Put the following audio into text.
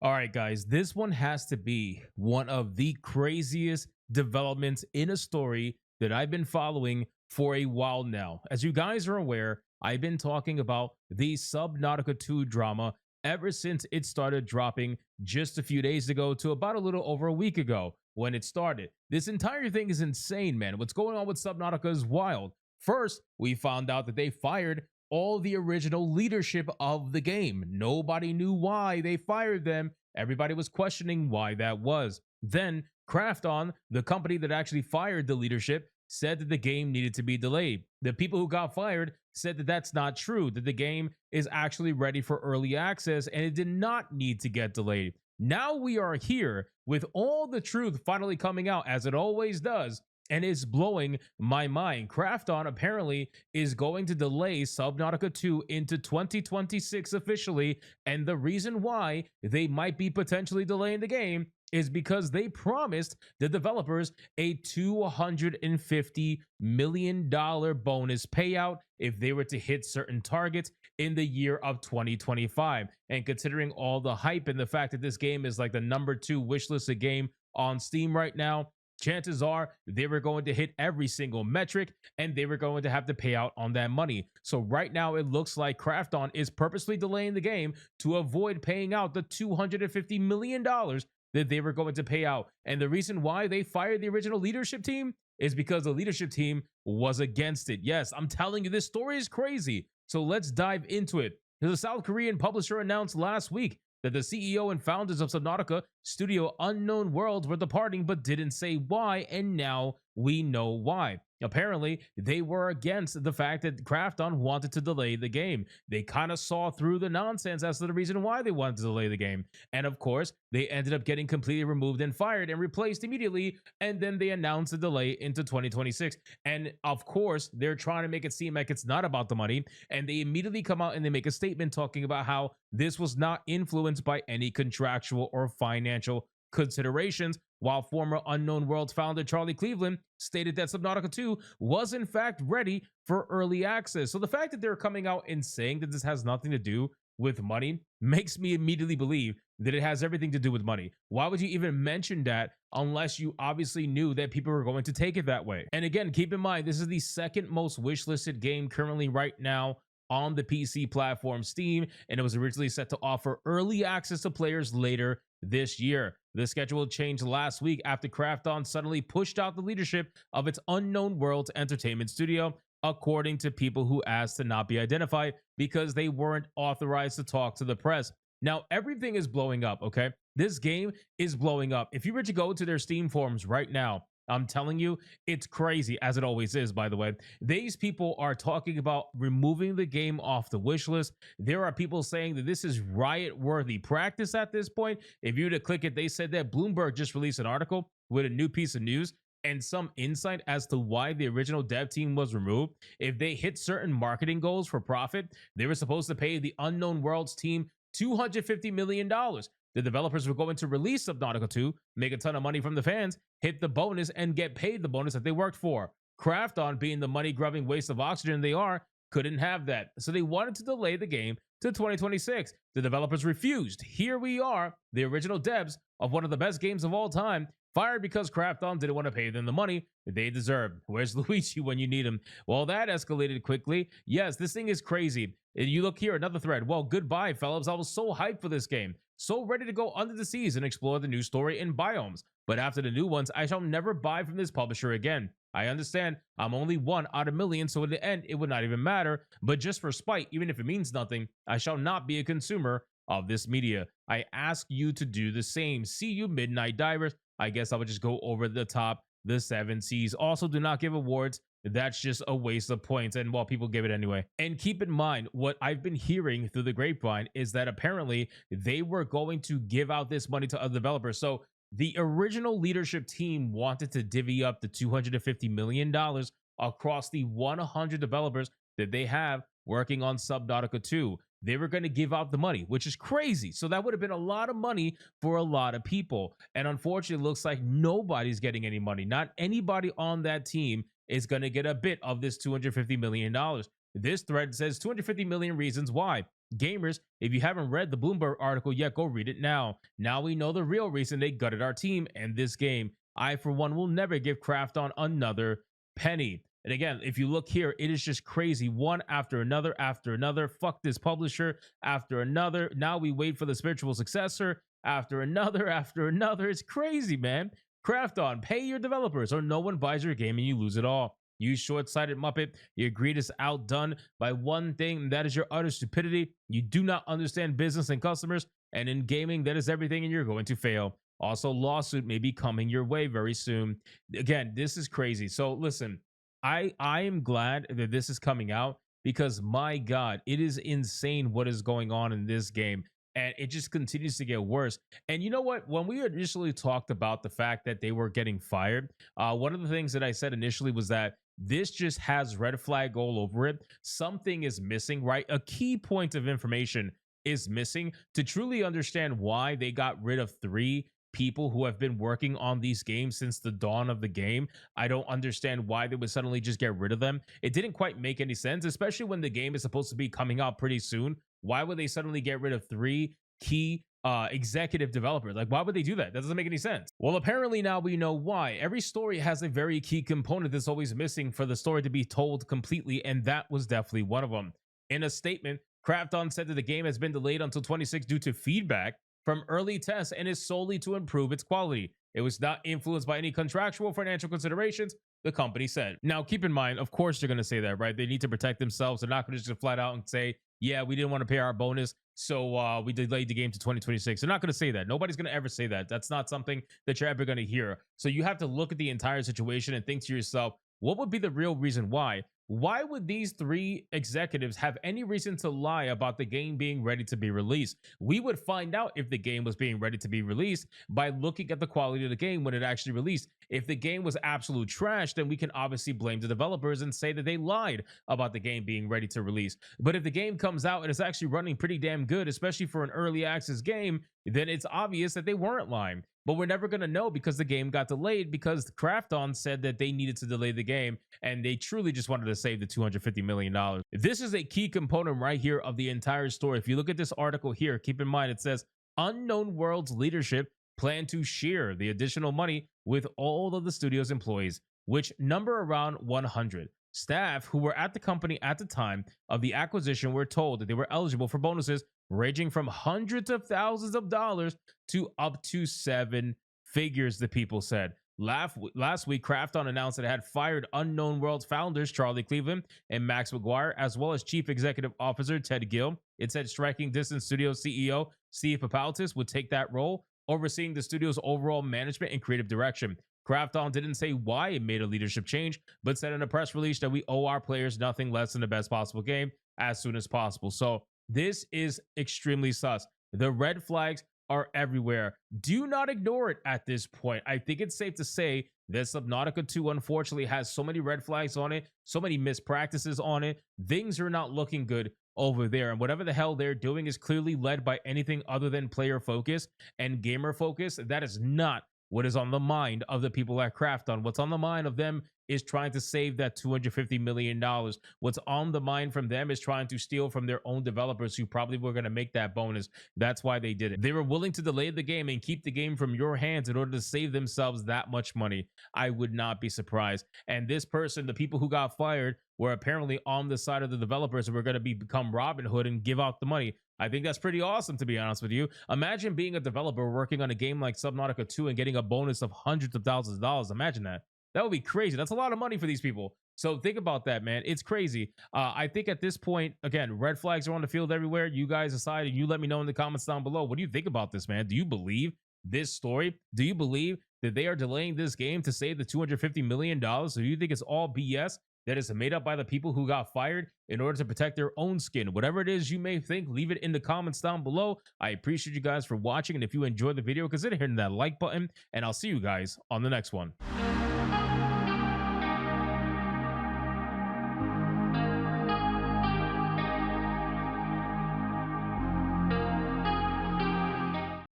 All right, guys, this one has to be one of the craziest developments in a story that I've been following for a while now. As you guys are aware, I've been talking about the Subnautica 2 drama ever since it started dropping just a few days ago to about a little over a week ago when it started. This entire thing is insane, man. What's going on with Subnautica is wild. First, we found out that they fired all the original leadership of the game. Nobody knew why they fired them. Everybody was questioning why that was. Then Krafton, the company that actually fired the leadership, said that the game needed to be delayed. The people who got fired said that that's not true, that the game is actually ready for early access and it did not need to get delayed. Now we are here with all the truth finally coming out, as it always does, and it's blowing my mind. Krafton apparently is going to delay Subnautica 2 into 2026 officially, and the reason why they might be potentially delaying the game is because they promised the developers a $250 million bonus payout if they were to hit certain targets in the year of 2025. And considering all the hype and the fact that this game is like the #2 wishlisted game on Steam right now, chances are they were going to hit every single metric and they were going to have to pay out on that money. So right now it looks like Krafton is purposely delaying the game to avoid paying out the $250 million that they were going to pay out. And the reason why they fired the original leadership team is because the leadership team was against it. Yes, I'm telling you, this story is crazy. So let's dive into it. The South Korean publisher announced last week that the CEO and founders of Subnautica studio Unknown Worlds were departing, but didn't say why, and now we know why. Apparently, they were against the fact that Krafton wanted to delay the game. They kind of saw through the nonsense as to the reason why they wanted to delay the game. And of course, they ended up getting completely removed and fired and replaced immediately. And then they announced a delay into 2026. And of course, they're trying to make it seem like it's not about the money. And they immediately come out and they make a statement talking about how this was not influenced by any contractual or financial considerations, while former Unknown Worlds founder Charlie Cleveland stated that Subnautica 2 was in fact ready for early access. So the fact that they're coming out and saying that this has nothing to do with money makes me immediately believe that it has everything to do with money. Why would you even mention that unless you obviously knew that people were going to take it that way? And again, keep in mind, this is the second most wishlisted game currently right now on the PC platform Steam, and it was originally set to offer early access to players later this year. The schedule changed last week after Krafton suddenly pushed out the leadership of its Unknown Worlds entertainment studio, according to people who asked to not be identified because they weren't authorized to talk to the press. Now, everything is blowing up, okay? This game is blowing up. If you were to go to their Steam forums right now, I'm telling you, it's crazy, as it always is, by the way. These people are talking about removing the game off the wish list. There are people saying that this is riot-worthy practice at this point. If you were to click it, they said that Bloomberg just released an article with a new piece of news and some insight as to why the original dev team was removed. If they hit certain marketing goals for profit, they were supposed to pay the Unknown Worlds team $250 million. The developers were going to release Subnautica 2, make a ton of money from the fans, hit the bonus, and get paid the bonus that they worked for. Krafton, being the money-grubbing waste of oxygen they are, couldn't have that. So they wanted to delay the game to 2026. The developers refused. Here we are, the original devs of one of the best games of all time, fired because Krafton didn't want to pay them the money they deserved. Where's Luigi when you need him? Well, that escalated quickly. Yes, this thing is crazy. You look here, another thread. Well, goodbye, fellas. I was so hyped for this game. So ready to go under the seas and explore the new story in biomes. But after the new ones, I shall never buy from this publisher again. I understand I'm only one out of millions, so in the end, it would not even matter. But just for spite, even if it means nothing, I shall not be a consumer of this media. I ask you to do the same. See you, Midnight Divers. I guess I would just go over the top, the 7 Seas. Also, do not give awards. That's just a waste of points, and well, people give it anyway. And keep in mind, what I've been hearing through the grapevine is that apparently they were going to give out this money to other developers. So the original leadership team wanted to divvy up the $250 million across the 100 developers that they have working on Subnautica 2. They were going to give out the money, which is crazy. So that would have been a lot of money for a lot of people. And unfortunately, it looks like nobody's getting any money. Not anybody on that team is going to get a bit of this $250 million. This thread says 250 million reasons why. Gamers, if you haven't read the Bloomberg article yet, go read it now. Now we know the real reason they gutted our team and this game. I, for one, will never give Krafton another penny. And again, if you look here, it is just crazy. One after another. Fuck this publisher after another. Now we wait for the spiritual successor after another. It's crazy, man. Krafton, pay your developers or no one buys your game and you lose it all. You short-sighted Muppet, your greed is outdone by one thing, and that is your utter stupidity. You do not understand business and customers, and in gaming, that is everything, and you're going to fail. Also, lawsuit may be coming your way very soon. Again, this is crazy. So listen, I am glad that this is coming out because my God, it is insane what is going on in this game. And it just continues to get worse. And you know what? When we initially talked about the fact that they were getting fired, one of the things that I said initially was that this just has red flag all over it. Something is missing, right? A key point of information is missing to truly understand why they got rid of 3 people who have been working on these games since the dawn of the game. I don't understand why they would suddenly just get rid of them. It didn't quite make any sense, especially when the game is supposed to be coming out pretty soon. Why would they suddenly get rid of 3 key executive developers? Like, why would they do that? That doesn't make any sense. Well, apparently now we know why. Every story has a very key component that's always missing for the story to be told completely, and that was definitely one of them. In a statement, Krafton said that the game has been delayed until 26 due to feedback from early tests and is solely to improve its quality. It was not influenced by any contractual financial considerations, the company said. Now, keep in mind, of course, they're going to say that, right? They need to protect themselves. They're not going to just flat out and say, yeah, we didn't want to pay our bonus, so we delayed the game to 2026. They're not going to say that. Nobody's going to ever say that. That's not something that you're ever going to hear. So you have to look at the entire situation and think to yourself, what would be the real reason why? Why would these 3 executives have any reason to lie about the game being ready to be released? We would find out if the game was being ready to be released by looking at the quality of the game when it actually released. If the game was absolute trash, then we can obviously blame the developers and say that they lied about the game being ready to release. But if the game comes out and it's actually running pretty damn good, especially for an early access game, then it's obvious that they weren't lying. But we're never going to know because the game got delayed because Krafton said that they needed to delay the game and they truly just wanted to save the $250 million. This is a key component right here of the entire story. If you look at this article here, keep in mind it says Unknown World's leadership plan to share the additional money with all of the studio's employees, which number around 100. Staff who were at the company at the time of the acquisition were told that they were eligible for bonuses ranging from hundreds of thousands of dollars to up to 7 figures, the people said. Last week, Krafton announced that it had fired Unknown World's founders Charlie Cleveland and Max McGuire, as well as Chief Executive Officer Ted Gill. It said Striking Distance Studios CEO Steve Papaltis would take that role, overseeing the studio's overall management and creative direction. Krafton didn't say why it made a leadership change, but said in a press release that we owe our players nothing less than the best possible game as soon as possible. So this is extremely sus. The red flags are everywhere. Do not ignore it at this point. I think it's safe to say that Subnautica 2 unfortunately has so many red flags on it, so many mispractices on it. Things are not looking good over there. And whatever the hell they're doing is clearly led by anything other than player focus and gamer focus. That is not what is on the mind of the people at Krafton. What's on the mind of them is trying to save that $250 million. What's on the mind from them is trying to steal from their own developers who probably were going to make that bonus. That's why they did it. They were willing to delay the game and keep the game from your hands in order to save themselves that much money. I would not be surprised. And this person, the people who got fired, were apparently on the side of the developers and were going to become Robin Hood and give out the money. I think that's pretty awesome, to be honest with you. Imagine being a developer working on a game like Subnautica 2 and getting a bonus of hundreds of thousands of dollars. Imagine that. That would be crazy. That's a lot of money for these people. So think about that, man. It's crazy. I think at this point, again, red flags are on the field everywhere. You guys decide, and you let me know in the comments down below. What do you think about this, man? Do you believe this story? Do you believe that they are delaying this game to save the $250 million? So do you think it's all BS? That is made up by the people who got fired in order to protect their own skin? Whatever it is you may think, leave it in the comments down below. I appreciate you guys for watching. And if you enjoyed the video, consider hitting that like button. And I'll see you guys on the next one.